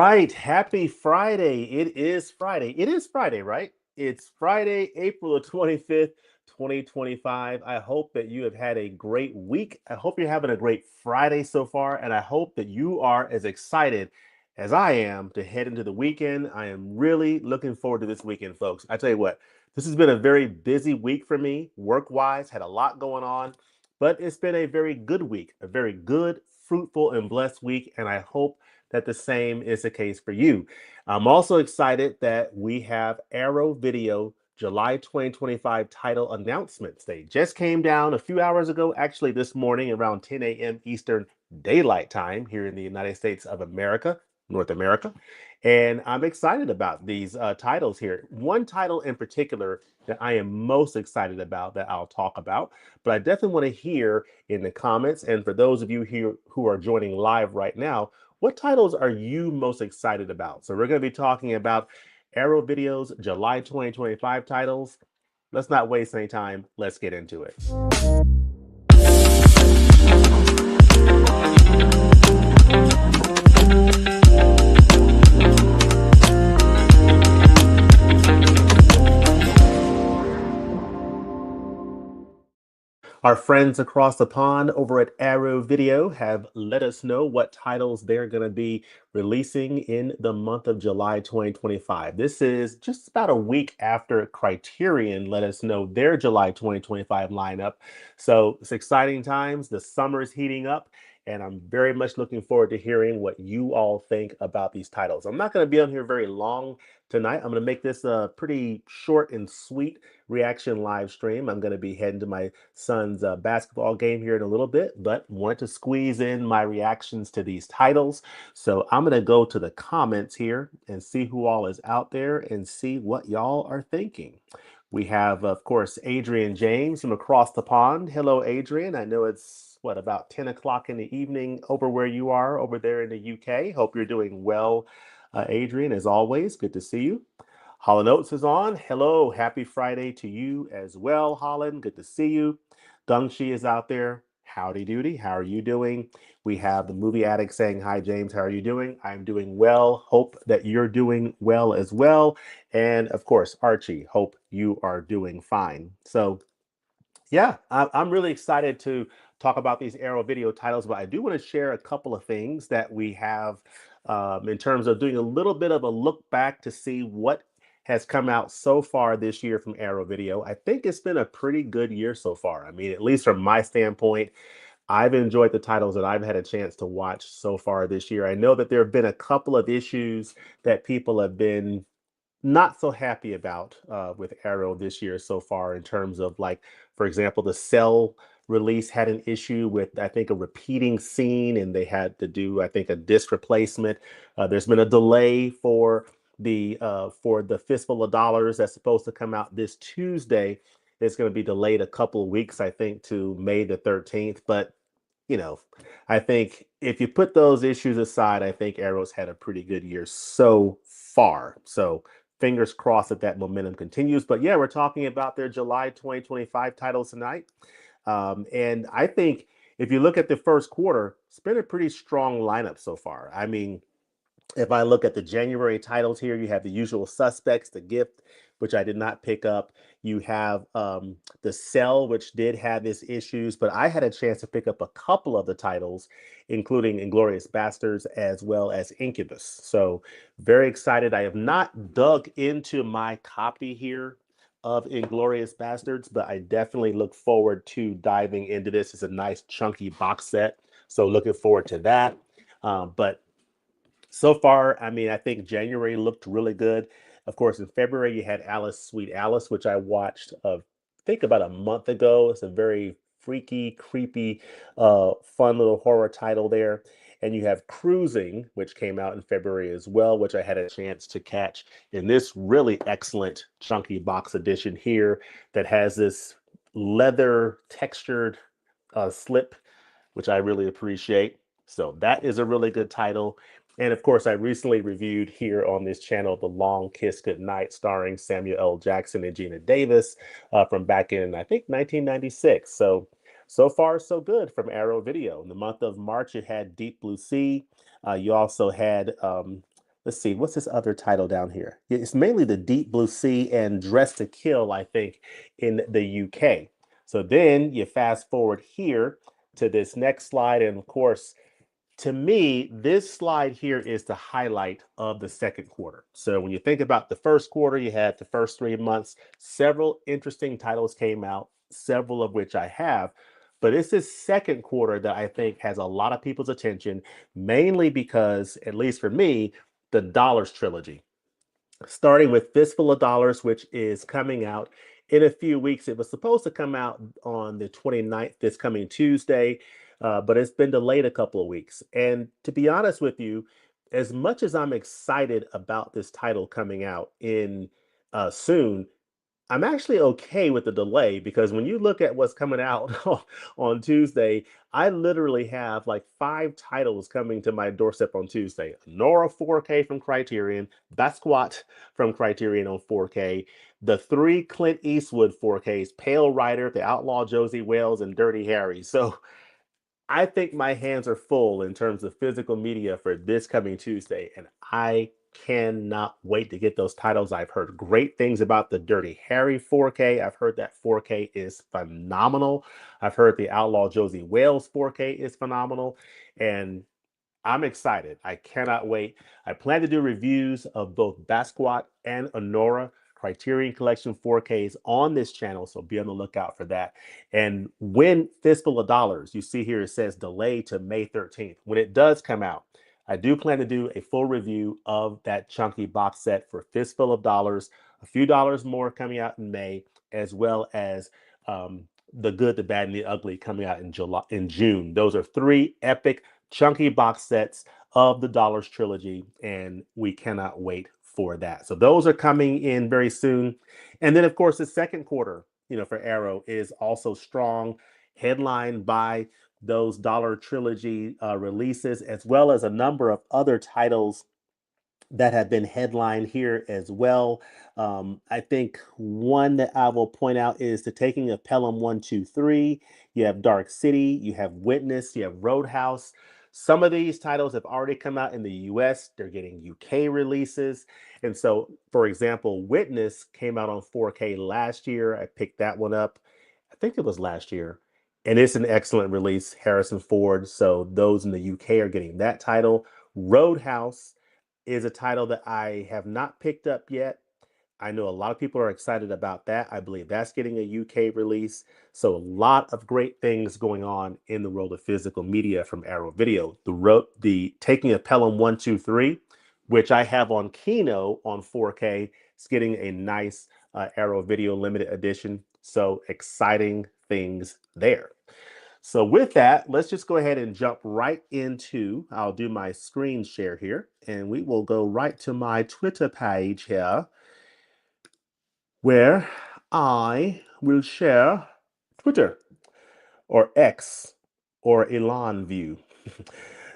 right. Happy Friday. It is Friday. It is Friday, right? It's Friday, April the 25th, 2025. I hope that you have had a great week. I hope you're having a great Friday so far. And I hope that you are as excited as I am to head into the weekend. I am really looking forward to this weekend, folks. I tell you what, this has been a very busy week for me, work wise, had a lot going on, but it's been a very good week, a very good, fruitful, and blessed week. And I hope that the same is the case for you. I'm also excited that we have Arrow Video July 2025 title announcements. They just came down a few hours ago, actually this morning around 10 a.m. Eastern Daylight Time here in the United States of America, North America. And I'm excited about these titles here. One title in particular that I am most excited about that I'll talk about, but I definitely want to hear in the comments. And for those of you here who are joining live right now, what titles are you most excited about? So we're going to be talking about Arrow Video's July 2025 titles. Let's not waste any time. Let's get into it. Our friends across the pond over at Arrow Video have let us know what titles they're going to be releasing in the month of July 2025. This is just about a week after Criterion let us know their July 2025 lineup. So it's exciting times. The summer is heating up, and I'm very much looking forward to hearing what you all think about these titles. I'm not going to be on here very long tonight. I'm going to make this a pretty short and sweet reaction live stream. I'm going to be heading to my son's basketball game here in a little bit, but wanted to squeeze in my reactions to these titles. So I'm going to go to the comments here and see who all is out there and see what y'all are thinking. We have, of course, Adrian James from across the pond. Hello, Adrian. I know it's what, about 10 o'clock in the evening over where you are over there in the UK. Hope you're doing well, Adrian, as always. Good to see you. Holland Oates is on. Hello, happy Friday to you as well, Holland. Good to see you. Gungshi is out there. Howdy doody. How are you doing? We have the movie addict saying, hi, James. How are you doing? I'm doing well. Hope that you're doing well as well. And of course, Archie, hope you are doing fine. So, yeah, I'm really excited to talk about these Arrow Video titles, but I do want to share a couple of things that we have in terms of doing a little bit of a look back to see what has come out so far this year from Arrow Video. I think it's been a pretty good year so far. I mean, at least from my standpoint, I've enjoyed the titles that I've had a chance to watch so far this year. I know that there have been a couple of issues that people have been not so happy about with Arrow this year so far in terms of, like, for example, the Cell release had an issue with, I think, a repeating scene, and they had to do, I think, a disc replacement. There's been a delay for the Fistful of Dollars that's supposed to come out this Tuesday. It's going to be delayed a couple of weeks, I think, to May the 13th. But you know, I think if you put those issues aside, I think Arrow's had a pretty good year so far. So fingers crossed that that momentum continues. But yeah, we're talking about their July 2025 titles tonight. And I think if you look at the first quarter, it's been a pretty strong lineup so far. I mean, if I look at the January titles here, you have The Usual Suspects, The Gift, which I did not pick up. You have The Cell, which did have its issues, but I had a chance to pick up a couple of the titles, including Inglorious Bastards as well as Incubus. So very excited. I have not dug into my copy here of Inglorious Bastards, but I definitely look forward to diving into this. It's a nice chunky box set, so looking forward to that. But so far, I mean, I think January looked really good. Of course, in February, you had Alice, Sweet Alice, which I watched, I think about a month ago. It's a very freaky, creepy, fun little horror title there. And you have Cruising, which came out in February as well, which I had a chance to catch in this really excellent chunky box edition here that has this leather textured slip, which I really appreciate. So that is a really good title. And of course, I recently reviewed here on this channel The Long Kiss Goodnight, starring Samuel L. Jackson and Gina Davis from back in, I think, 1996. So far, so good from Arrow Video. In the month of March, it had Deep Blue Sea. You also had let's see, what's this other title down here? It's mainly the Deep Blue Sea and Dress to Kill, I think, in the UK. So then you fast forward here to this next slide, and of course, to me, this slide here is the highlight of the second quarter. So when you think about the first quarter, you had the first 3 months, several interesting titles came out, several of which I have. But it's this second quarter that I think has a lot of people's attention, mainly because, at least for me, the Dollars trilogy starting with Fistful of Dollars, which is coming out in a few weeks. It was supposed to come out on the 29th, this coming Tuesday, but it's been delayed a couple of weeks. And to be honest with you, as much as I'm excited about this title coming out in soon, I'm actually okay with the delay because when you look at what's coming out on Tuesday, I literally have like 5 titles coming to my doorstep on Tuesday. Nora 4K from Criterion, Basquat from Criterion on 4K, the 3 Clint Eastwood 4Ks, Pale Rider, The Outlaw Josie Wales, and Dirty Harry. So I think my hands are full in terms of physical media for this coming Tuesday, and I cannot wait to get those titles. I've heard great things about the Dirty Harry 4K. I've heard that 4K is phenomenal. I've heard the Outlaw Josie Wales 4K is phenomenal, and I'm excited. I cannot wait. I plan to do reviews of both Basquiat and Honora Criterion Collection 4Ks on this channel, so be on the lookout for that. And when Fistful of Dollars, you see here it says delayed to May 13th. When it does come out, I do plan to do a full review of that chunky box set for Fistful of Dollars, a few dollars more coming out in May, as well as The Good, the Bad, and the Ugly coming out in June. Those are 3 epic chunky box sets of the Dollars trilogy, and we cannot wait for that. So those are coming in very soon. And then, of course, the second quarter, for Arrow is also strong, headlined by those Dollar trilogy releases, as well as a number of other titles that have been headlined here as well. I think one that I will point out is The Taking of Pelham 123. You have Dark City, you have Witness, you have Roadhouse. Some of these titles have already come out in the US, they're getting UK releases. And so, for example, Witness came out on 4K last year. I picked that one up, I think it was last year. And it's an excellent release, Harrison Ford. So, those in the UK are getting that title. Roadhouse is a title that I have not picked up yet. I know a lot of people are excited about that. I believe that's getting a UK release. So a lot of great things going on in the world of physical media from Arrow Video. The Taking of Pelham 123, which I have on Kino on 4K, is getting a nice Arrow Video limited edition. So exciting things there. So with that, let's just go ahead and jump right into, I'll do my screen share here, and we will go right to my Twitter page here, where I will share Twitter or X or Elon view.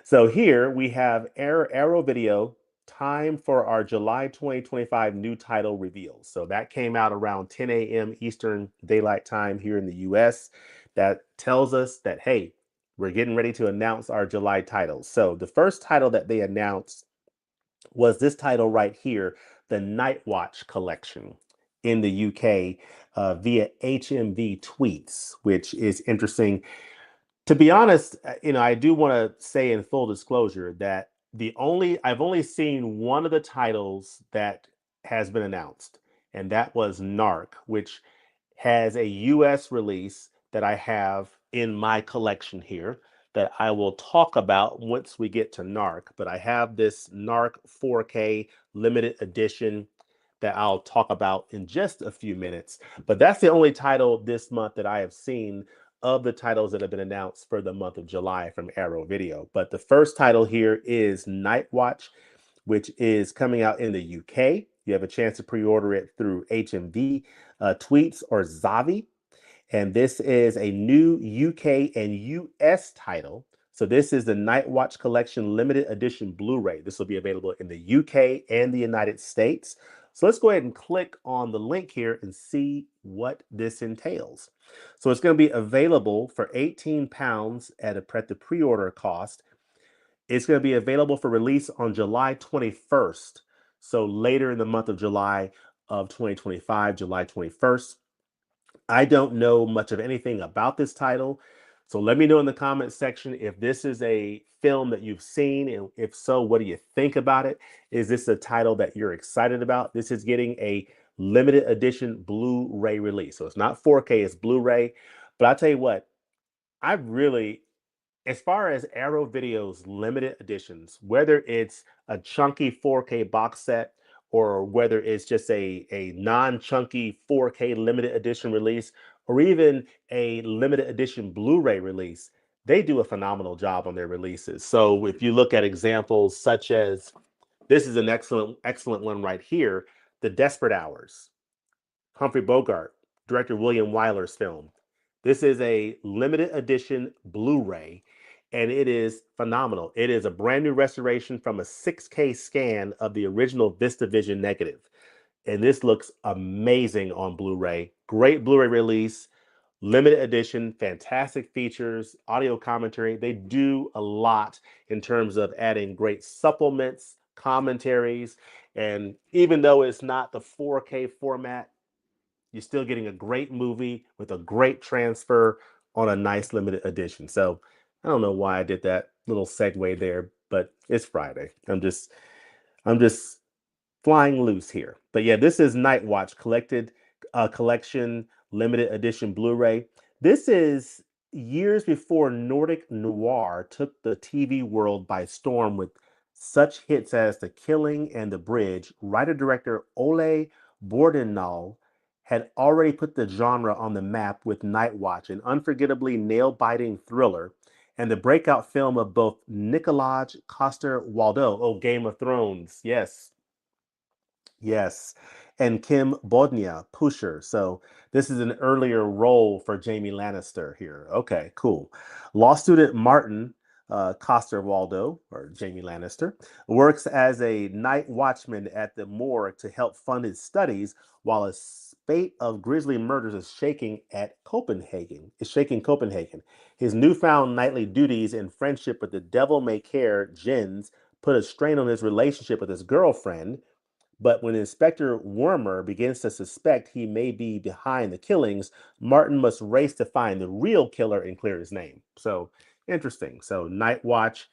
So here we have Arrow Video, time for our July 2025 new title reveals. So that came out around 10 a.m. Eastern Daylight Time here in the US. That tells us that, hey, we're getting ready to announce our July titles. So the first title that they announced was this title right here, the Nightwatch Collection in the UK via HMV Tweets, which is interesting. To be honest, I do want to say in full disclosure that I've only seen one of the titles that has been announced, and that was Narc, which has a US release that I have in my collection here that I will talk about once we get to Narc. But I have this Narc 4K limited edition that I'll talk about in just a few minutes. But that's the only title this month that I have seen of the titles that have been announced for the month of July from Arrow Video. But the first title here is Nightwatch, which is coming out in the UK. You have a chance to pre-order it through HMV Tweets or Zavi. And this is a new UK and US title. So this is the Nightwatch Collection Limited Edition Blu-ray. This will be available in the UK and the United States. So let's go ahead and click on the link here and see what this entails. So it's going to be available for £18 at the pre-order cost. It's going to be available for release on July 21st. So later in the month of July of 2025, July 21st. I don't know much of anything about this title. So let me know in the comments section if this is a film that you've seen, and if so, what do you think about it? Is this a title that you're excited about? This is getting a limited edition Blu-ray release. So it's not 4K, it's Blu-ray. But I'll tell you what, I really, as far as Arrow Video's limited editions, whether it's a chunky 4K box set or whether it's just a non-chunky 4K limited edition release, or even a limited edition Blu-ray release, they do a phenomenal job on their releases. So if you look at examples such as, this is an excellent one right here, The Desperate Hours. Humphrey Bogart, director William Wyler's film. This is a limited edition Blu-ray, and it is phenomenal. It is a brand new restoration from a 6K scan of the original VistaVision negative. And this looks amazing on Blu-ray. Great Blu-ray release, limited edition, fantastic features, audio commentary. They do a lot in terms of adding great supplements, commentaries, and even though it's not the 4K format, you're still getting a great movie with a great transfer on a nice limited edition. So I don't know why I did that little segue there, but it's Friday. I'm just flying loose here. But yeah, this is Nightwatch Collection limited edition Blu-ray. This is years before Nordic noir took the TV world by storm with such hits as The Killing and The Bridge. Writer-director Ole Bordenal had already put the genre on the map with Nightwatch, an unforgettably nail-biting thriller, and the breakout film of both Nikolaj Coster-Waldau, oh, Game of Thrones, yes, yes, and Kim Bodnia, Pusher. So this is an earlier role for Jamie Lannister here. Okay, cool. Law student Martin Coster-Waldau, or Jamie Lannister, works as a night watchman at the morgue to help fund his studies while a spate of grisly murders is shaking Copenhagen. His newfound nightly duties and friendship with the devil-may-care Jens put a strain on his relationship with his girlfriend, but when Inspector Wormer begins to suspect he may be behind the killings, Martin must race to find the real killer and clear his name. So interesting. So Night Watch,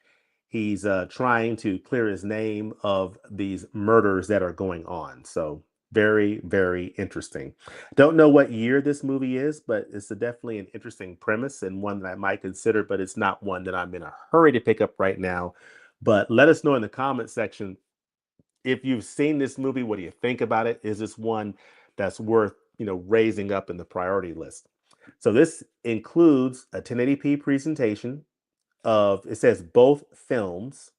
he's trying to clear his name of these murders that are going on. So very, very interesting. Don't know what year this movie is, but it's definitely an interesting premise and one that I might consider, but it's not one that I'm in a hurry to pick up right now. But let us know in the comment section if you've seen this movie. What do you think about it? Is this one that's worth, raising up in the priority list? So this includes a 1080p presentation of, it says both films.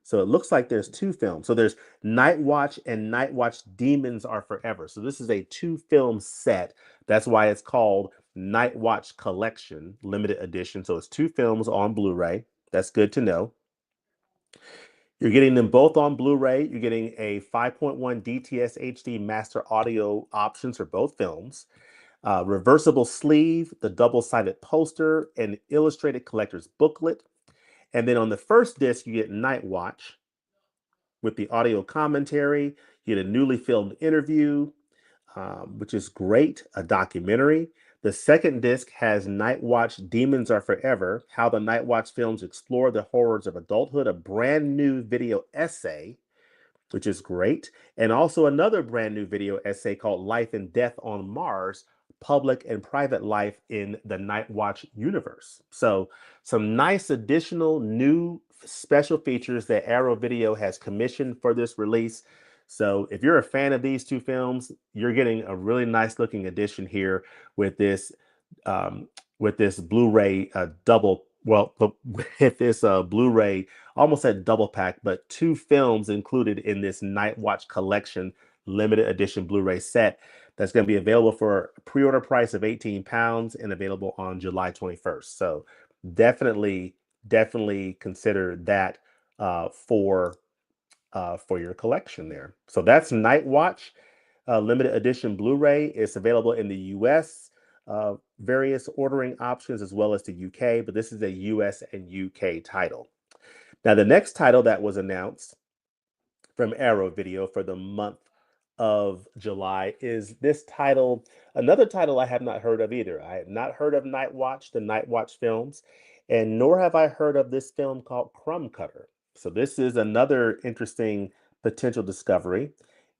So it looks like there's two films. So there's Night Watch and Night Watch Demons Are Forever. So this is a two-film set. That's why it's called Night Watch Collection Limited Edition. So it's two films on Blu-ray. That's good to know. You're getting them both on Blu-ray. You're getting a 5.1 DTS HD master audio options for both films, reversible sleeve, the double-sided poster, and illustrated collector's booklet. And then on the first disc, you get Night Watch with the audio commentary. You get a newly filmed interview, which is great, a documentary. The second disc has Night Watch Demons Are Forever, how the Night Watch films explore the horrors of adulthood, a brand new video essay, which is great. And also another brand new video essay called Life and Death on Mars, Public and Private Life in the Night Watch Universe. So some nice additional new special features that Arrow Video has commissioned for this release. So if you're a fan of these two films, you're getting a really nice looking addition here with this um, Blu-ray double. Well, with this Blu-ray, almost at double pack, but two films included in this Night Watch Collection limited edition Blu-ray set that's going to be available for a pre-order price of £18 and available on July 21st. So definitely, definitely consider that for your collection there. So that's Night Watch limited edition Blu-ray. It's available in the US, various ordering options as well as the UK, but this is a US and UK title. Now, the next title that was announced from Arrow Video for the month of July is this title, another title I have not heard of either. I have not heard of Nightwatch, the Nightwatch films, and nor have I heard of this film called Crumb Cutter. So this is another interesting potential discovery.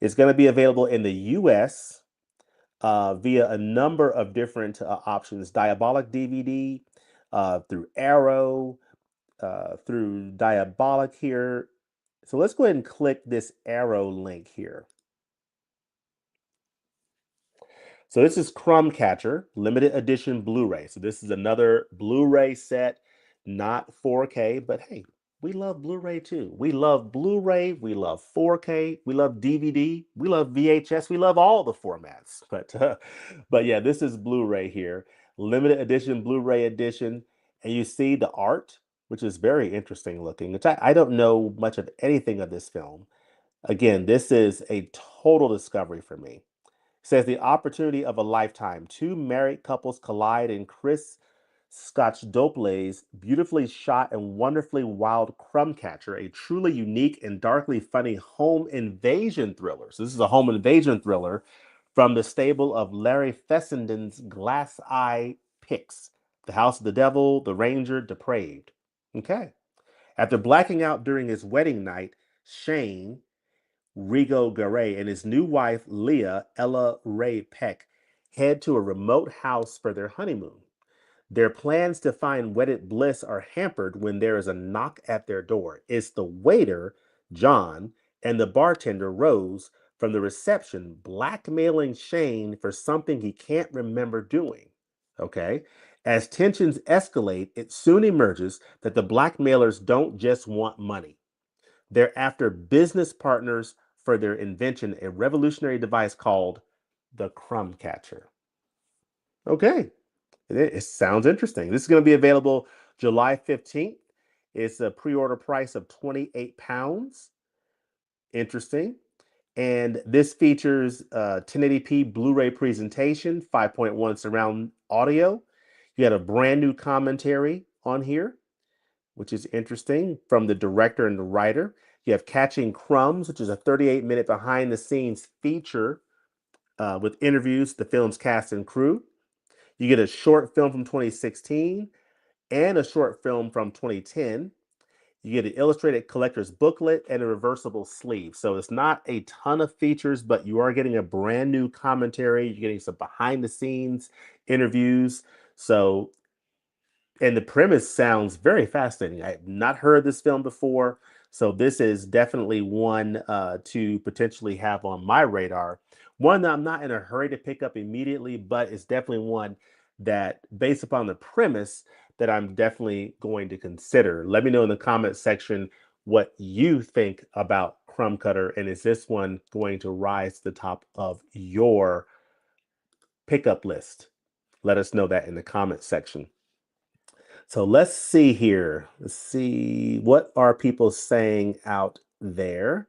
It's going to be available in the US via a number of different options, Diabolic DVD, through Arrow, through Diabolic here. So let's go ahead and click this Arrow link here. So this is Crumb Catcher, limited edition Blu-ray. So this is another Blu-ray set, not 4K, but hey, we love Blu-ray too. We love Blu-ray, we love 4K, we love DVD, we love VHS, we love all the formats. But yeah, this is Blu-ray here, limited edition Blu-ray edition, and you see the art, which is very interesting looking. Which I don't know much of anything of this film. Again, this is a total discovery for me. Says the opportunity of a lifetime. Two married couples collide in Chris Scotchdople's beautifully shot and wonderfully wild Crumb Catcher, a truly unique and darkly funny home invasion thriller. So this is a home invasion thriller from the stable of Larry Fessenden's Glass Eye Picks, The House of the Devil, The Ranger, Depraved. Okay. After blacking out during his wedding night, Shane Rigo Garay and his new wife, Leah Ella Ray Peck, head to a remote house for their honeymoon. Their plans to find wedded bliss are hampered when there is a knock at their door. It's the waiter, John, and the bartender, Rose, from the reception, blackmailing Shane for something he can't remember doing. Okay? As tensions escalate, it soon emerges that the blackmailers don't just want money. They're after business partners for their invention, a revolutionary device called the Crumb Catcher. Okay, it sounds interesting. This is going to be available July 15th. It's a pre-order price of £28. Interesting. And this features 1080p Blu-ray presentation, 5.1 surround audio. You got a brand new commentary on here, which is interesting, from the director and the writer. You have Catching Crumbs, which is a 38-minute behind-the-scenes feature with interviews, the film's cast and crew. You get a short film from 2016 and a short film from 2010. You get an illustrated collector's booklet and a reversible sleeve. So it's not a ton of features, but you are getting a brand new commentary. You're getting some behind-the-scenes interviews. So and the premise sounds very fascinating. I have not heard this film before, so this is definitely one to potentially have on my radar. One that I'm not in a hurry to pick up immediately, but it's definitely one that, based upon the premise, that I'm definitely going to consider. Let me know in the comment section what you think about Crumb Cutter, and is this one going to rise to the top of your pickup list? Let us know that in the comment section. So let's see here. Let's see, what are people saying out there?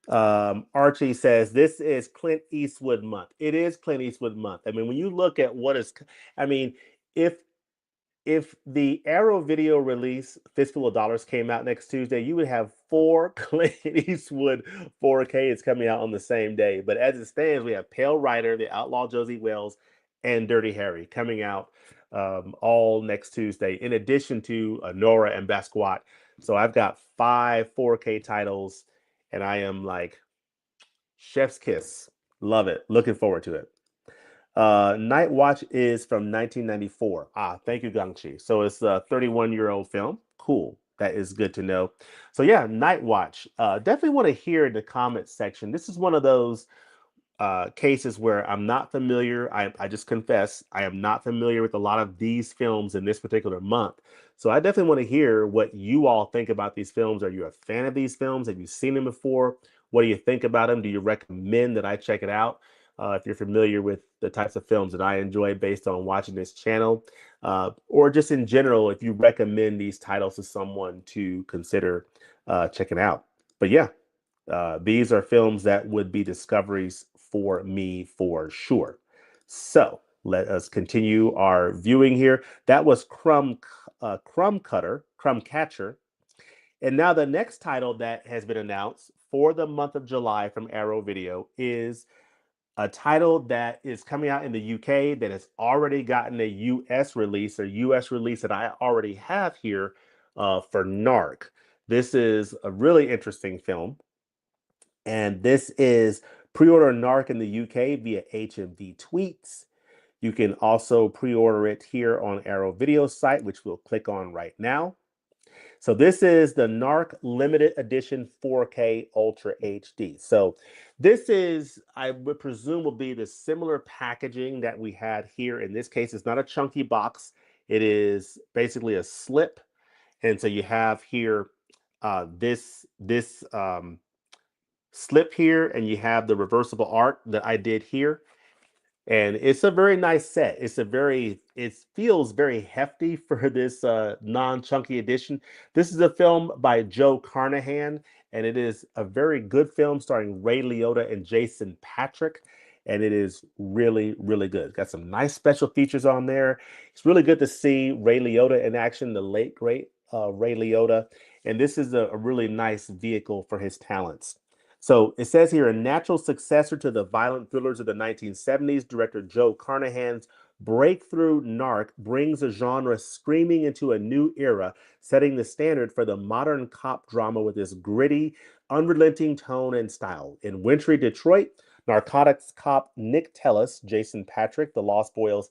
Archie says this is Clint Eastwood month. It is Clint Eastwood month. I mean, when you look at what is, I mean, if if the Arrow video release, Fistful of Dollars, came out next Tuesday, you would have four Clint Eastwood 4K is coming out on the same day. But as it stands, we have Pale Rider, The Outlaw Josie Wells, and Dirty Harry coming out all next Tuesday, in addition to Nora and Basquiat. So I've got five 4K titles, and I am like, chef's kiss. Love it. Looking forward to it. Night Watch is from 1994. Ah, thank you, Gangchi. So it's a 31-year-old film. Cool. That is good to know. So yeah, Night Watch. Definitely want to hear in the comment section. This is one of those cases where I'm not familiar. I just confess, I am not familiar with a lot of these films in this particular month. So I definitely want to hear what you all think about these films. Are you a fan of these films? Have you seen them before? What do you think about them? Do you recommend that I check it out? If you're familiar with the types of films that I enjoy based on watching this channel, or just in general, if you recommend these titles to someone to consider checking out. But yeah, these are films that would be discoveries for me for sure. So let us continue our viewing here. That was Crumb Catcher. And now the next title that has been announced for the month of July from Arrow Video is a title that is coming out in the UK that has already gotten a US release that I already have here for Narc. This is a really interesting film, and this is pre-order Narc in the UK via HMV Tweets. You can also pre-order it here on Arrow Video site, which we'll click on right now. So this is the Narc Limited Edition 4K Ultra HD. So this is, I would presume, will be the similar packaging that we had here. In this case, it's not a chunky box. It is basically a slip. And so you have here this slip here, and you have the reversible art that I did here. And it's a very nice set. It feels very hefty for this non-chunky edition. This is a film by Joe Carnahan, and it is a very good film starring Ray Liotta and Jason Patric. And it is really, really good. Got some nice special features on there. It's really good to see Ray Liotta in action, the late, great Ray Liotta. And this is a really nice vehicle for his talents. So it says here, a natural successor to the violent thrillers of the 1970s, director Joe Carnahan's breakthrough Narc brings a genre screaming into a new era, setting the standard for the modern cop drama with this gritty, unrelenting tone and style. In wintry Detroit, narcotics cop Nick Tellis, Jason Patric, the Lost Boys,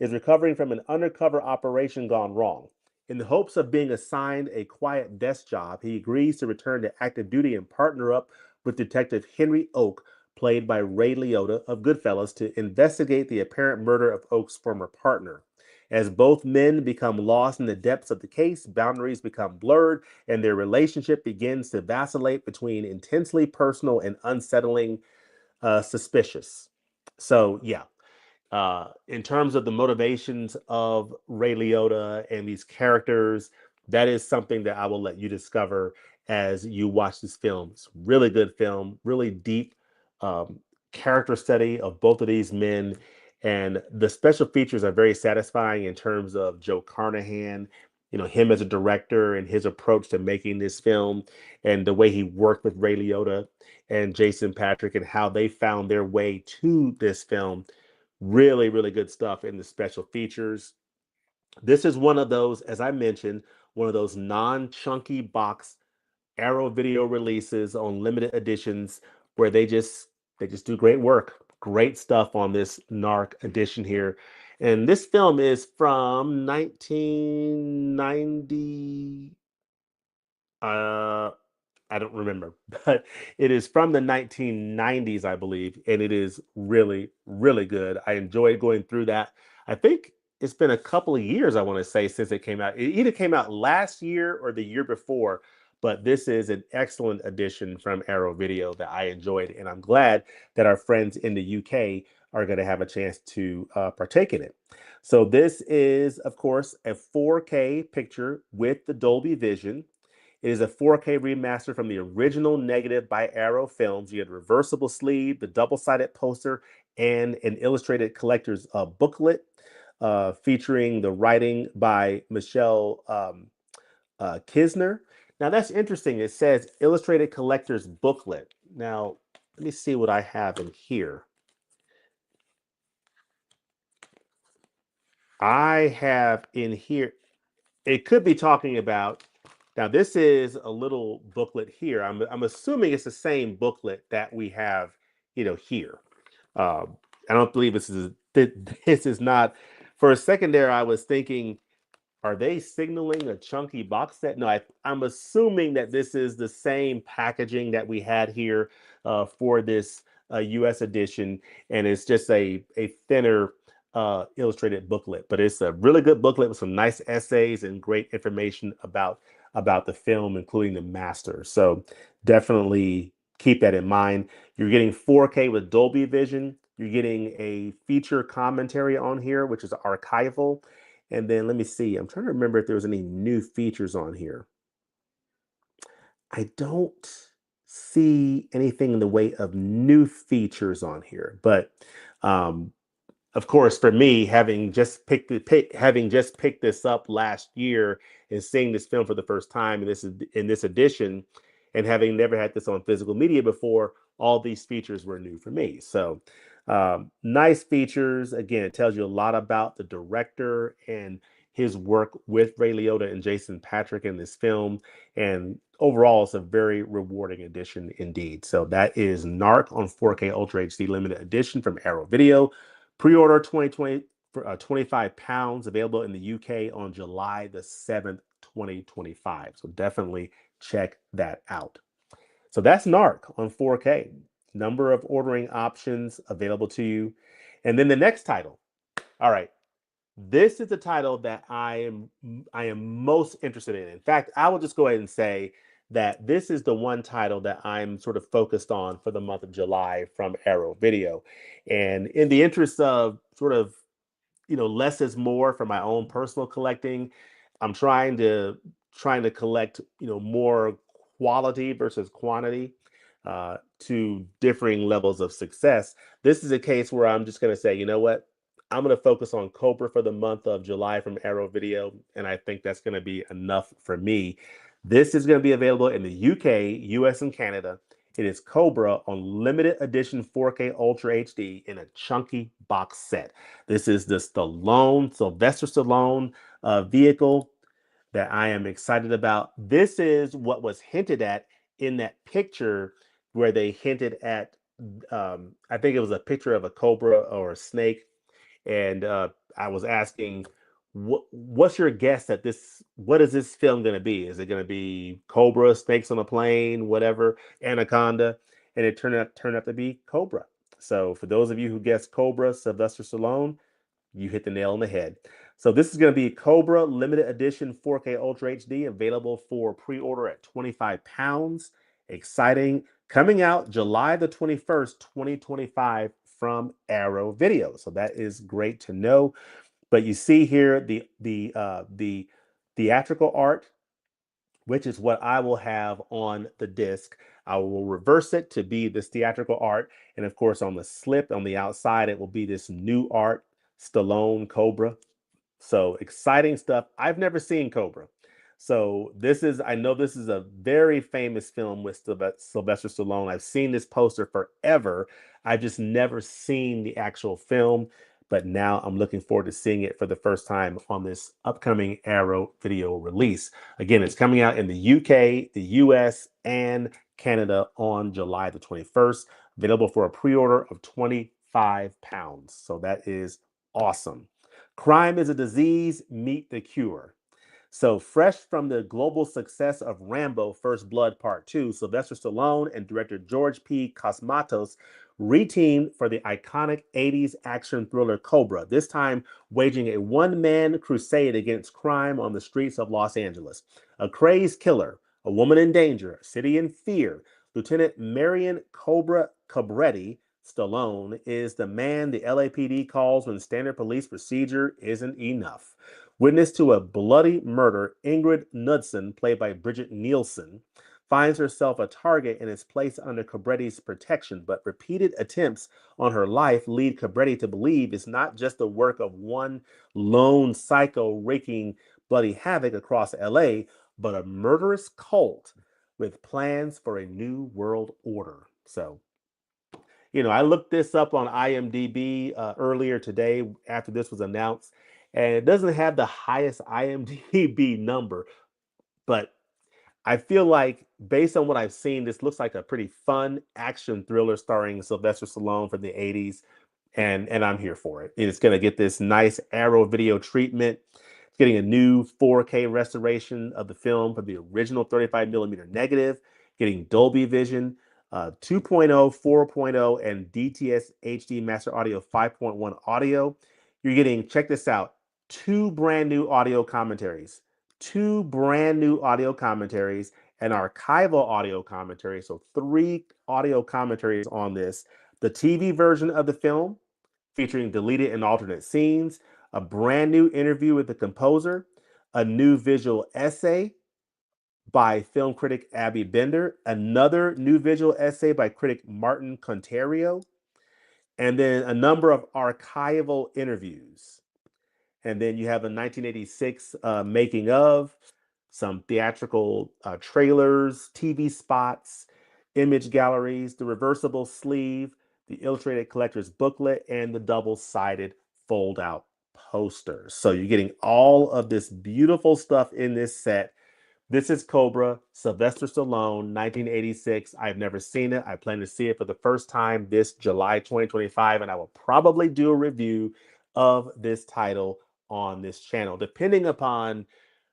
is recovering from an undercover operation gone wrong. In the hopes of being assigned a quiet desk job, he agrees to return to active duty and partner up with Detective Henry Oak, played by Ray Liotta of Goodfellas, to investigate the apparent murder of Oak's former partner. As both men become lost in the depths of the case, boundaries become blurred, and their relationship begins to vacillate between intensely personal and unsettling suspicious. So, yeah, in terms of the motivations of Ray Liotta and these characters, that is something that I will let you discover as you watch this film. It's a really good film, really deep um, character study of both of these men. And the special features are very satisfying in terms of Joe Carnahan, him as a director and his approach to making this film, and the way he worked with Ray Liotta and Jason Patric and how they found their way to this film. Really, really good stuff in the special features. This is one of those, as I mentioned, one of those non-chunky box Arrow Video releases on limited editions where they just do great work. Great stuff on this Narc edition here. And this film is from 1990. I don't remember, but it is from the 1990s, I believe, and it is really, really good. I enjoyed going through that. I think it's been a couple of years, I want to say, since it came out. It either came out last year or the year before, but this is an excellent addition from Arrow Video that I enjoyed, and I'm glad that our friends in the UK are going to have a chance to partake in it. So this is, of course, a 4K picture with the Dolby Vision. It is a 4K remaster from the original negative by Arrow Films. You had a reversible sleeve, the double-sided poster, and an illustrated collector's booklet featuring the writing by Michelle Kisner. Now that's interesting. It says illustrated collector's booklet. Now let me see what I have in here. I have in here, it could be talking about, now this is a little booklet here. I'm assuming it's the same booklet that we have, here. I don't believe this is not, for a second there, I was thinking, are they signaling a chunky box set? No, I'm assuming that this is the same packaging that we had here for this US edition, and it's just a thinner illustrated booklet. But it's a really good booklet with some nice essays and great information about the film, including the master. So definitely keep that in mind. You're getting 4K with Dolby Vision. You're getting a feature commentary on here, which is archival. And then let me see. I'm trying to remember if there was any new features on here. I don't see anything in the way of new features on here, but um, of course, for me, having just picked this up last year and seeing this film for the first time in this edition, and having never had this on physical media before, all these features were new for me. So, nice features. Again, it tells you a lot about the director and his work with Ray Liotta and Jason Patric in this film. And overall, it's a very rewarding edition indeed. So that is Narc on 4K Ultra HD limited edition from Arrow Video. Pre-order 2020 for 25 pounds, available in the UK on July the 7th, 2025. So definitely check that out. So that's Narc on 4K. Number of ordering options available to you. And then the next title. All right. This is the title that I am most interested in. In fact, I will just go ahead and say that this is the one title that I'm sort of focused on for the month of July from Arrow Video. And in the interest of sort of, less is more for my own personal collecting, I'm trying to collect, more quality versus quantity, to differing levels of success. This is a case where I'm just going to say, you know what? I'm going to focus on Cobra for the month of July from Arrow Video, and I think that's going to be enough for me. This is going to be available in the UK, US, and Canada. It is Cobra on limited edition 4K Ultra HD in a chunky box set. This is the Sylvester Stallone vehicle that I am excited about. This is what was hinted at in that picture where they hinted at, I think it was a picture of a cobra or a snake. And I was asking, what's your guess at this? What is this film going to be? Is it going to be Cobra, snakes on a plane, whatever, Anaconda? And it turned out to be Cobra. So for those of you who guessed Cobra, Sylvester Stallone, you hit the nail on the head. So this is going to be Cobra limited edition 4K Ultra HD, available for pre-order at 25 pounds. Exciting. Coming out July the 21st, 2025 from Arrow Video. So that is great to know. But you see here the theatrical art, which is what I will have on the disc. I will reverse it to be this theatrical art. And of course, on the slip on the outside, it will be this new art, Stallone Cobra. So exciting stuff. I've never seen Cobra. So I know this is a very famous film with Sylvester Stallone. I've seen this poster forever. I've just never seen the actual film, but now I'm looking forward to seeing it for the first time on this upcoming Arrow Video release. Again, it's coming out in the UK, the US, and Canada on July the 21st, available for a pre-order of 25 pounds. So that is awesome. Crime is a disease, meet the cure. So, fresh from the global success of Rambo First Blood Part 2, Sylvester Stallone and director George P. Cosmatos reteamed for the iconic 80s action thriller Cobra, this time waging a one-man crusade against crime on the streets of Los Angeles. A crazed killer, a woman in danger, a city in fear, Lieutenant Marion Cobra Cabretti Stallone is the man the LAPD calls when standard police procedure isn't enough. Witness to a bloody murder, Ingrid Knudsen, played by Bridget Nielsen, finds herself a target and is placed under Cabretti's protection, but repeated attempts on her life lead Cabretti to believe it's not just the work of one lone psycho wreaking bloody havoc across LA, but a murderous cult with plans for a new world order. So, I looked this up on IMDb earlier today after this was announced, and it doesn't have the highest IMDb number, but I feel like based on what I've seen, this looks like a pretty fun action thriller starring Sylvester Stallone from the 80s, and I'm here for it. It's going to get this nice Arrow Video treatment. It's getting a new 4K restoration of the film from the original 35 millimeter negative, getting Dolby Vision, 2.0, 4.0, and DTS HD Master Audio 5.1 audio. You're getting, check this out, two brand new audio commentaries, and archival audio commentary. So 3 audio commentaries on this. The TV version of the film, featuring deleted and alternate scenes, a brand new interview with the composer, a new visual essay by film critic Abby Bender, another new visual essay by critic Martin Contario, and then a number of archival interviews. And then you have a 1986 making of, some theatrical trailers, TV spots, image galleries, the reversible sleeve, the illustrated collector's booklet, and the double-sided fold-out posters. So you're getting all of this beautiful stuff in this set. This is Cobra, Sylvester Stallone, 1986. I've never seen it. I plan to see it for the first time this July 2025, and I will probably do a review of this title on this channel, depending upon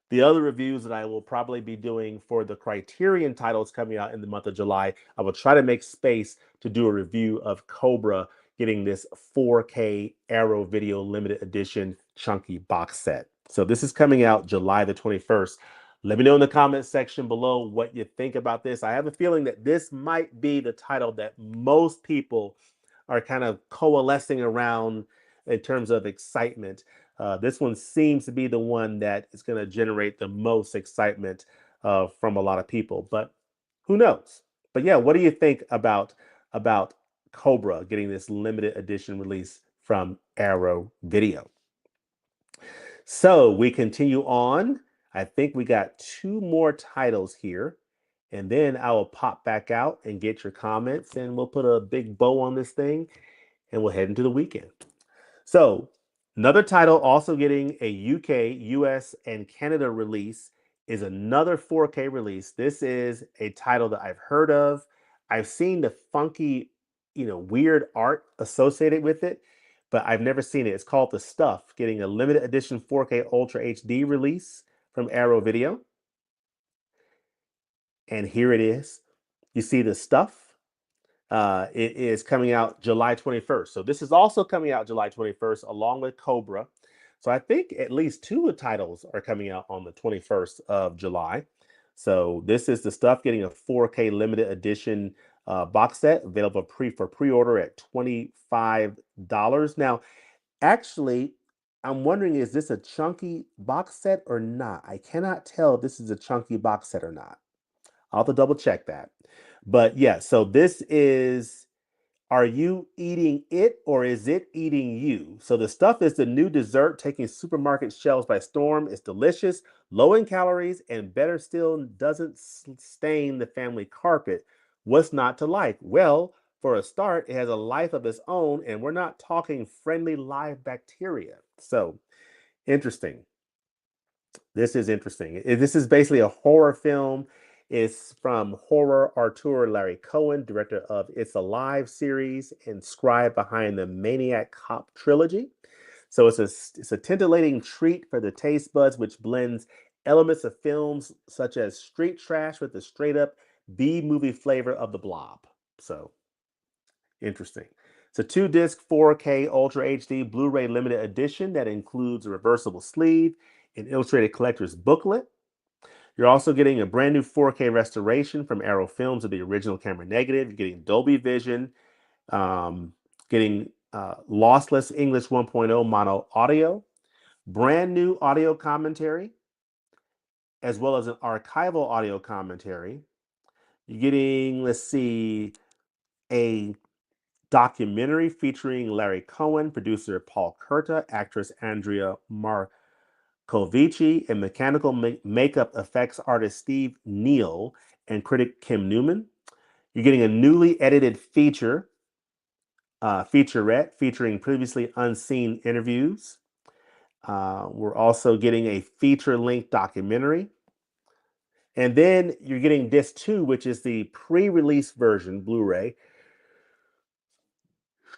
the other reviews that I will probably be doing for the Criterion titles coming out in the month of July. I will try to make space to do a review of Cobra getting this 4K Arrow Video limited edition chunky box set. So this is coming out July the 21st. Let me know in the comments section below what you think about this. I have a feeling that this might be the title that most people are kind of coalescing around in terms of excitement. This one seems to be the one that is going to generate the most excitement from a lot of people, but who knows? But yeah, what do you think about Cobra getting this limited edition release from Arrow Video? So we continue on. I think we got two more titles here, and then I will pop back out and get your comments, and we'll put a big bow on this thing, and we'll head into the weekend. So another title also getting a UK, US, and Canada release is another 4K release. This is a title that I've heard of. I've seen the funky, weird art associated with it, but I've never seen it. It's called The Stuff, getting a limited edition 4K Ultra HD release from Arrow Video. And here it is. You see The Stuff. It is coming out July 21st. So this is also coming out July 21st along with Cobra. So I think at least two of the titles are coming out on the 21st of July. So this is The Stuff getting a 4K limited edition box set available for pre-order at $25. Now, actually, I'm wondering, is this a chunky box set or not? I cannot tell if this is a chunky box set or not. I'll have to double check that. But yeah, so this is, are you eating it or is it eating you? So The Stuff is the new dessert taking supermarket shelves by storm. It's delicious, low in calories, and better still, doesn't stain the family carpet. What's not to like? Well, for a start, it has a life of its own, and we're not talking friendly live bacteria. So interesting. This is interesting. This is basically a horror film. It's from horror auteur Larry Cohen, director of It's Alive series and scribe behind the Maniac Cop trilogy. So it's a titillating treat for the taste buds, which blends elements of films such as street trash with the straight up B movie flavor of The Blob. So interesting. It's a 2-disc 4K Ultra HD Blu-ray limited edition that includes a reversible sleeve, an illustrated collector's booklet. You're also getting a brand new 4K restoration from Arrow Films of the original camera negative. You're getting Dolby Vision, getting lossless English 1.0 mono audio, brand new audio commentary, as well as an archival audio commentary. You're getting, let's see, a documentary featuring Larry Cohen, producer Paul Kurta, actress Andrea Markovici, and mechanical makeup effects artist Steve Neal and critic Kim Newman. You're getting a newly edited featurette featuring previously unseen interviews. We're also getting a feature-length documentary. And then you're getting disc 2, which is the pre-release version Blu-ray,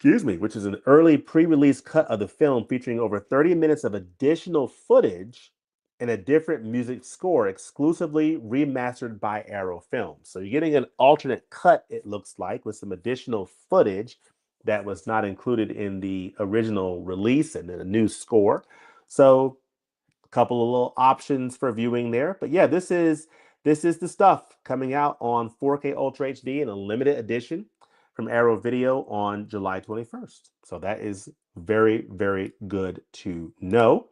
which is an early pre-release cut of the film featuring over 30 minutes of additional footage and a different music score exclusively remastered by Arrow Films. So you're getting an alternate cut, it looks like, with some additional footage that was not included in the original release and then a new score. So a couple of little options for viewing there. But yeah, this is The Stuff coming out on 4K Ultra HD in a limited edition from Arrow Video on July 21st. So that is very, very good to know.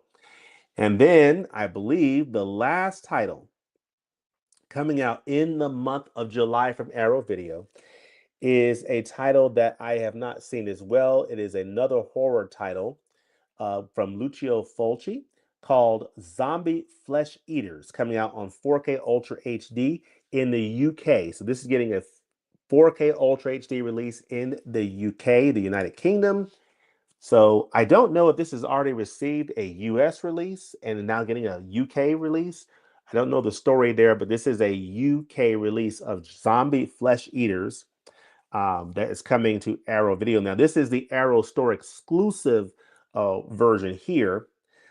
And then I believe the last title coming out in the month of July from Arrow Video is a title that I have not seen as well. It is another horror title from Lucio Fulci called Zombie Flesh Eaters, coming out on 4K Ultra HD in the UK. So this is getting a 4K Ultra HD release in the UK, the United Kingdom. So I don't know if this has already received a US release and now getting a UK release. I don't know the story there, but this is a UK release of Zombie Flesh Eaters that is coming to Arrow Video. Now, this is the Arrow Store exclusive version here.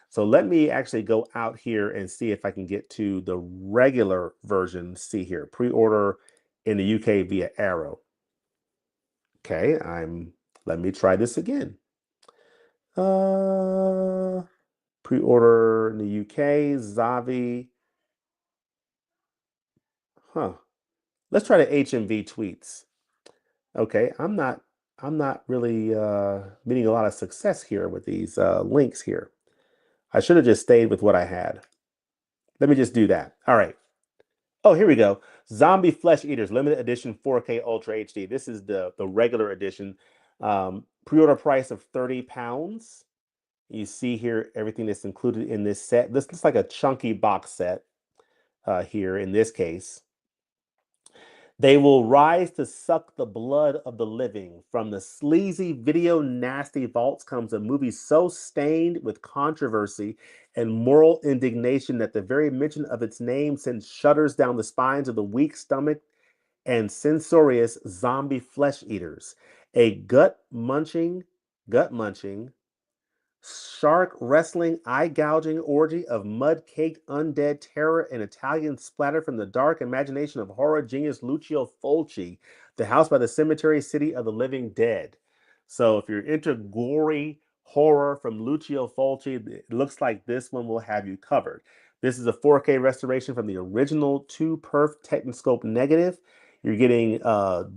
So let me actually go out here and see if I can get to the regular version. See here, pre-order in the UK via Arrow. Okay, let me try this again. Uh, Pre-order in the UK, Zavi. Huh. Let's try the HMV tweets. Okay, I'm not really meeting a lot of success here with these links here. I should have just stayed with what I had. Let me just do that. All right. Oh, here we go. Zombie Flesh Eaters limited edition 4K Ultra HD. This is the regular edition. Pre-order price of £30. You see here everything that's included in this set. This looks like a chunky box set here in this case. They will rise to suck the blood of the living. From the sleazy video nasty vaults comes a movie so stained with controversy and moral indignation that the very mention of its name sends shudders down the spines of the weak stomached and censorious zombie flesh eaters. A gut munching, shark wrestling, eye gouging orgy of mud caked undead terror and Italian splatter from the dark imagination of horror genius Lucio Fulci, The House by the Cemetery, City of the Living Dead. So if you're into gory horror from Lucio Fulci, it looks like this one will have you covered. This is a 4K restoration from the original 2 perf Technoscope negative. You're getting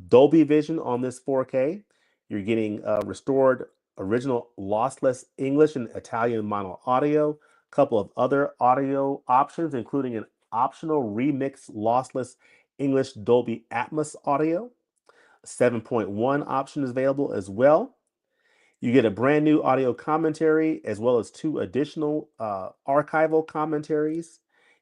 Dolby Vision on this 4K. You're getting restored original lossless English and Italian mono audio, a couple of other audio options, including an optional remix lossless English Dolby Atmos audio. 7.1 option is available as well. You get a brand new audio commentary as well as 2 additional archival commentaries.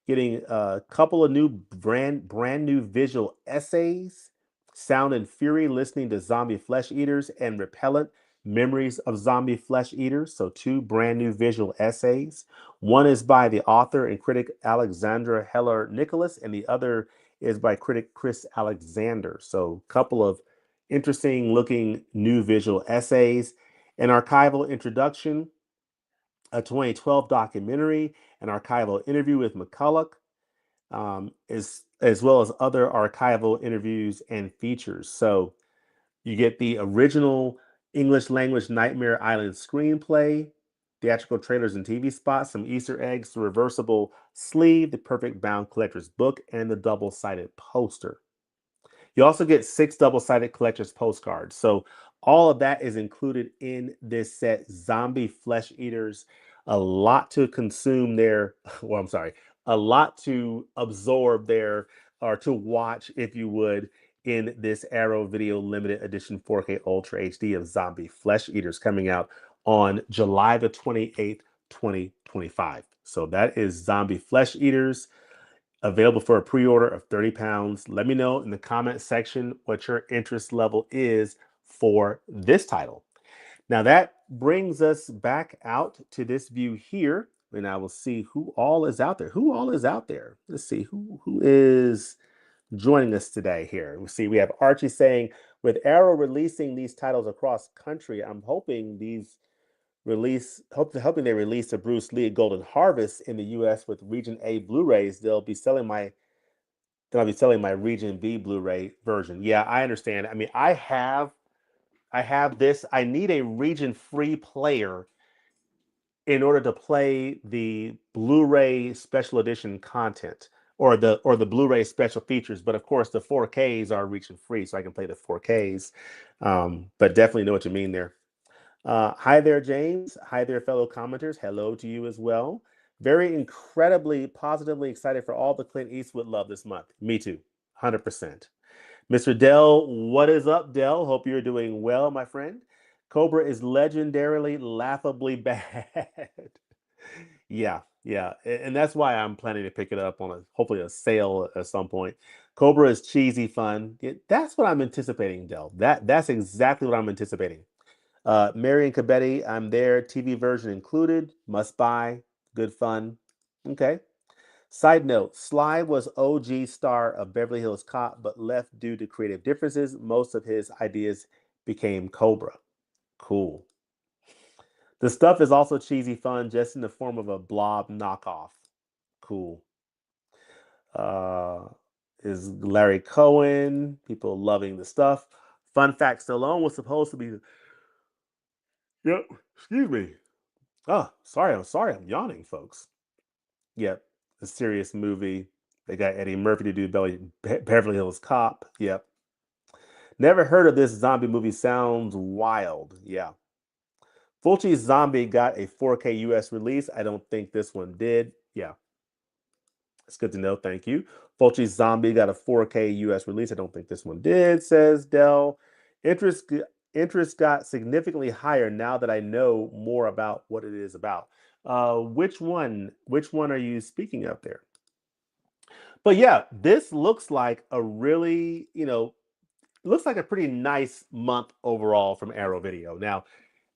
Getting a couple of new brand new visual essays, Sound and Fury, listening to zombie flesh eaters, and Repellent, Memories of Zombie Flesh Eaters. So 2 brand new visual essays. One is by the author and critic Alexandra Heller Nicholas, and the other is by critic Chris Alexander. So a couple of interesting looking new visual essays, an archival introduction, a 2012 documentary, an archival interview with McCulloch, as well as other archival interviews and features. So you get the original English language Nightmare Island screenplay, theatrical trailers and TV spots, some Easter eggs, the reversible sleeve, the perfect bound collector's book, and the double-sided poster. You also get 6 double-sided collector's postcards. So all of that is included in this set. Zombie Flesh Eaters, a lot to consume there. Well, I'm sorry, a lot to absorb there or to watch, if you would, in this Arrow Video Limited Edition 4K Ultra HD of Zombie Flesh Eaters coming out on July the 28th, 2025. So that is Zombie Flesh Eaters, available for a pre-order of £30. Let me know in the comment section what your interest level is for this title. Now that brings us back out to this view here, and I will see who all is out there. Who all is out there? Let's see who is joining us today here. We see we have Archie saying, with Arrow releasing these titles across country, I'm hoping hoping they release a Bruce Lee Golden Harvest in the US with Region A Blu-rays. I'll be selling my Region B Blu-ray version. Yeah, I understand. I mean, I have this. I need a region free player in order to play the Blu-ray special edition content or the Blu-ray special features. But of course, the 4Ks are region free, so I can play the 4Ks. But definitely know what you mean there. Hi there, James. Hi there, fellow commenters. Hello to you as well. Very incredibly positively excited for all the Clint Eastwood love this month. Me too, 100%. Mr. Dell, what is up, Dell? Hope you're doing well, my friend. Cobra is legendarily laughably bad. Yeah, yeah. And that's why I'm planning to pick it up on hopefully a sale at some point. Cobra is cheesy fun. That's what I'm anticipating, Dell. That's exactly what I'm anticipating. Mary and Cobetti, I'm there, TV version included, must buy, good fun. Okay. Side note, Sly was OG star of Beverly Hills Cop, but left due to creative differences. Most of his ideas became Cobra. Cool. The stuff is also cheesy fun, just in the form of a blob knockoff. Cool. Uh, is Larry Cohen. People loving the stuff. Fun fact, Stallone was supposed to be. Yep, excuse me. Oh, sorry, I'm yawning, folks. Yep, a serious movie. They got Eddie Murphy to do Beverly Hills Cop. Yep. Never heard of this zombie movie. Sounds wild. Yeah. Fulci's Zombie got a 4K US release. I don't think this one did. Yeah. It's good to know. Thank you. Fulci's Zombie got a 4K US release. I don't think this one did, says Dell. Interest interest got significantly higher now that I know more about what it is about. Which one? Which one are you speaking of there? But yeah, this looks like a really, looks like a pretty nice month overall from Arrow Video. Now,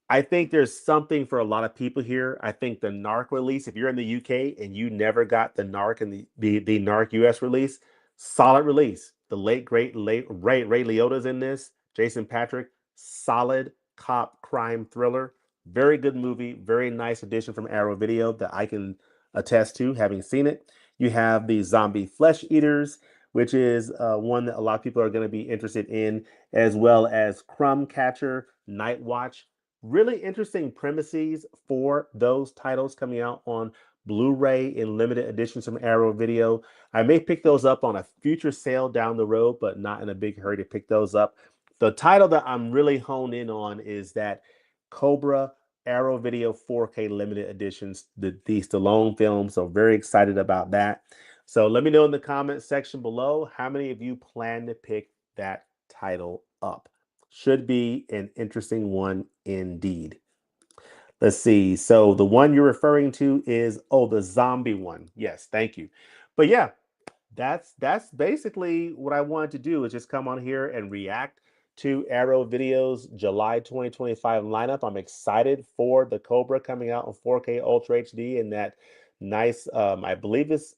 I think there's something for a lot of people here. I think the Narc release, if you're in the UK and you never got the Narc and the Narc US release, solid release. The late great Ray Liotta's in this. Jason Patrick, solid cop crime thriller. Very good movie. Very nice addition from Arrow Video that I can attest to having seen it. You have the Zombie Flesh Eaters, which is one that a lot of people are going to be interested in, as well as Crumb Catcher, Nightwatch. Really interesting premises for those titles coming out on Blu-ray in limited editions from Arrow Video. I may pick those up on a future sale down the road, but not in a big hurry to pick those up. The title that I'm really honed in on is that Cobra Arrow Video 4K limited editions, the Stallone films. So very excited about that. So let me know in the comment section below how many of you plan to pick that title up. Should be an interesting one indeed. Let's see. So the one you're referring to is, oh, the zombie one. Yes, thank you. But yeah, that's basically what I wanted to do, is just come on here and react to Arrow Video's July 2025 lineup. I'm excited for the Cobra coming out in 4K Ultra HD and that nice, I believe it's,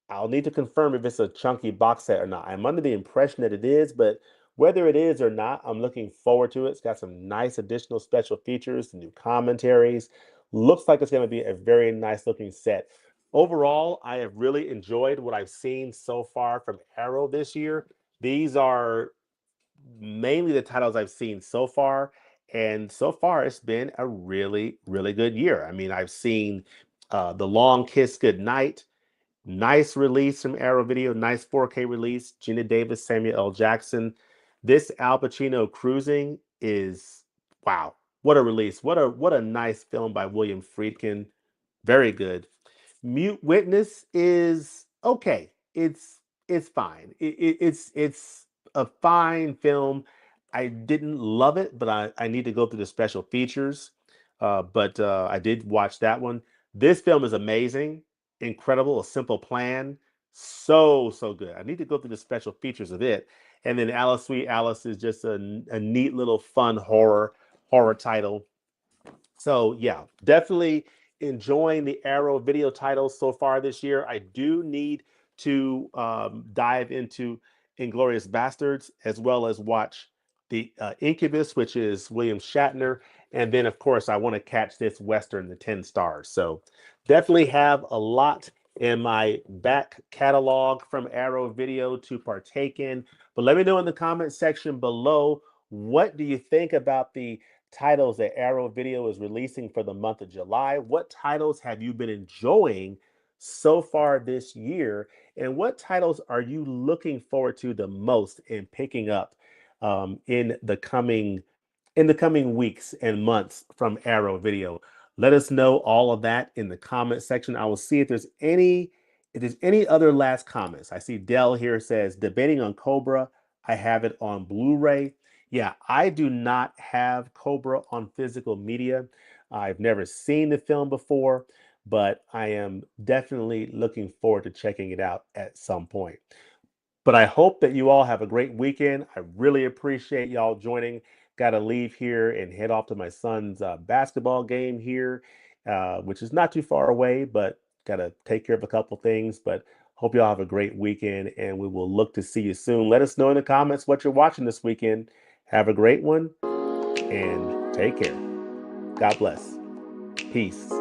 I'll need to confirm if it's a chunky box set or not. I'm under the impression that it is, but whether it is or not, I'm looking forward to it. It's got some nice additional special features, new commentaries. Looks like it's going to be a very nice looking set. Overall, I have really enjoyed what I've seen so far from Arrow this year. These are mainly the titles I've seen so far. And so far, it's been a really, really good year. I mean, I've seen The Long Kiss Goodnight. Nice release from Arrow Video, nice 4K release. Gina Davis, Samuel L. Jackson. This Al Pacino Cruising is, wow, what a release. What a nice film by William Friedkin. Very good. Mute Witness is okay. It's fine. It's a fine film. I didn't love it, but I need to go through the special features. But I did watch that one. This film is amazing, incredible, a simple plan. So good. I need to go through the special features of it. And then Alice Sweet Alice is just a neat little fun horror title. So yeah, definitely enjoying the Arrow Video titles so far this year. I do need to dive into Inglorious Bastards as well as watch the Incubus, which is William Shatner, and then of course I want to catch this Western, the 10 Stars. So definitely have a lot in my back catalog from Arrow Video to partake in. But let me know in the comment section below, what do you think about the titles that Arrow Video is releasing for the month of July? What titles have you been enjoying so far this year? And what titles are you looking forward to the most in picking up in the coming weeks and months from Arrow Video? Let us know all of that in the comment section. I will see if there's any other last comments. I see Dell here says, debating on Cobra. I have it on Blu-ray. Yeah, I do not have Cobra on physical media. I've never seen the film before, but I am definitely looking forward to checking it out at some point. But I hope that you all have a great weekend. I really appreciate y'all joining. Got to leave here and head off to my son's basketball game here, which is not too far away, but got to take care of a couple things. But hope y'all have a great weekend, and we will look to see you soon. Let us know in the comments what you're watching this weekend. Have a great one, and take care. God bless. Peace.